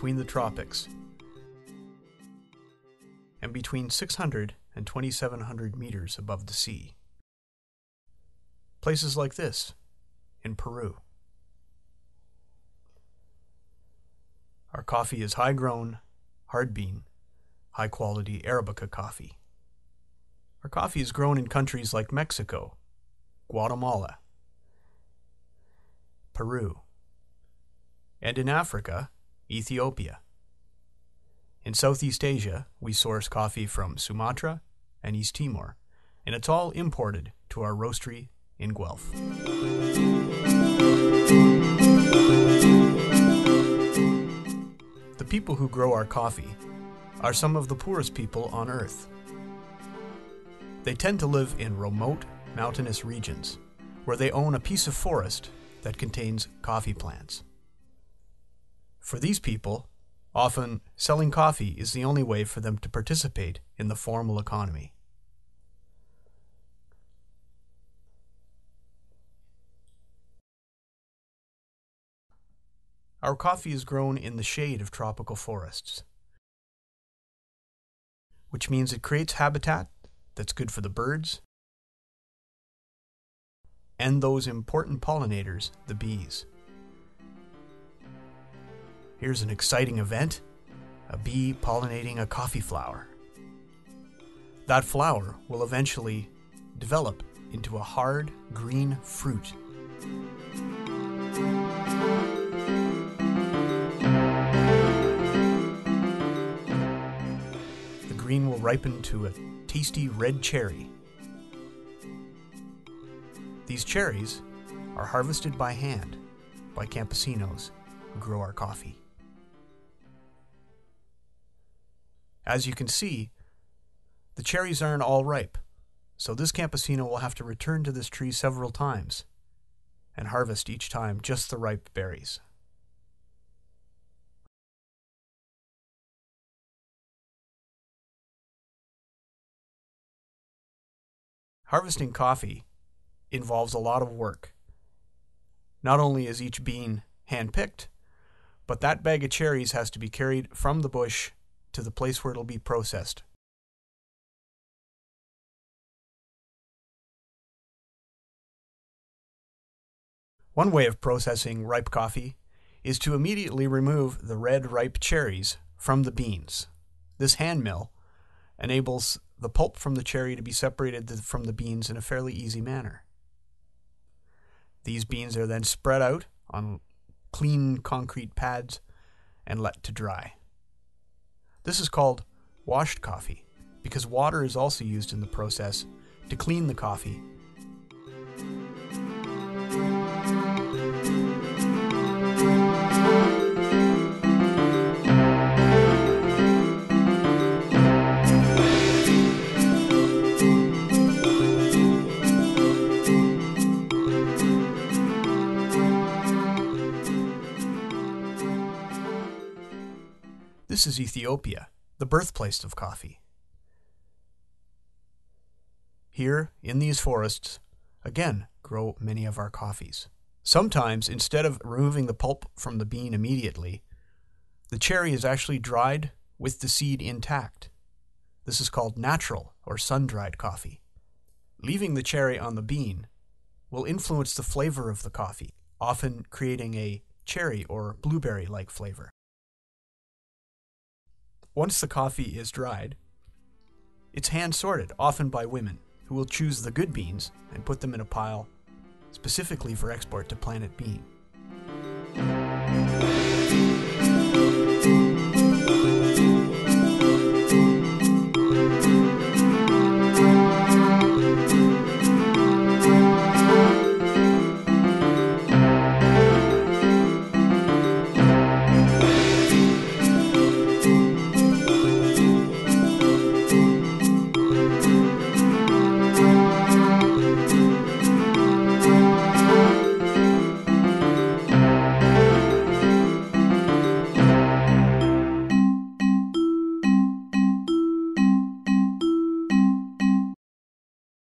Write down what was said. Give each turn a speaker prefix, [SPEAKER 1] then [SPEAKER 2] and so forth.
[SPEAKER 1] between the tropics and between 600 and 2,700 meters above the sea. Places like this, in Peru. Our coffee is high-grown, hard bean, high-quality Arabica coffee. Our coffee is grown in countries like Mexico, Guatemala, Peru, and in Africa, Ethiopia. In Southeast Asia, we source coffee from Sumatra and East Timor, and it's all imported to our roastery in Guelph. The people who grow our coffee are some of the poorest people on earth. They tend to live in remote, mountainous regions where they own a piece of forest that contains coffee plants. For these people, often selling coffee is the only way for them to participate in the formal economy. Our coffee is grown in the shade of tropical forests, which means it creates habitat that's good for the birds and those important pollinators, the bees. Here's an exciting event, a bee pollinating a coffee flower. That flower will eventually develop into a hard, green fruit. The green will ripen to a tasty red cherry. These cherries are harvested by hand by campesinos who grow our coffee. As you can see, the cherries aren't all ripe, so this campesino will have to return to this tree several times and harvest each time just the ripe berries. Harvesting coffee involves a lot of work. Not only is each bean hand-picked, but that bag of cherries has to be carried from the bush to the place where it'll be processed. One way of processing ripe coffee is to immediately remove the red ripe cherries from the beans. This hand mill enables the pulp from the cherry to be separated from the beans in a fairly easy manner. These beans are then spread out on clean concrete pads and let to dry. This is called washed coffee because water is also used in the process to clean the coffee. This is Ethiopia, the birthplace of coffee. Here, in these forests, again, grow many of our coffees. Sometimes, instead of removing the pulp from the bean immediately, the cherry is actually dried with the seed intact. This is called natural or sun-dried coffee. Leaving the cherry on the bean will influence the flavor of the coffee, often creating a cherry or blueberry-like flavor. Once the coffee is dried, it's hand-sorted, often by women, who will choose the good beans and put them in a pile specifically for export to Planet Bean.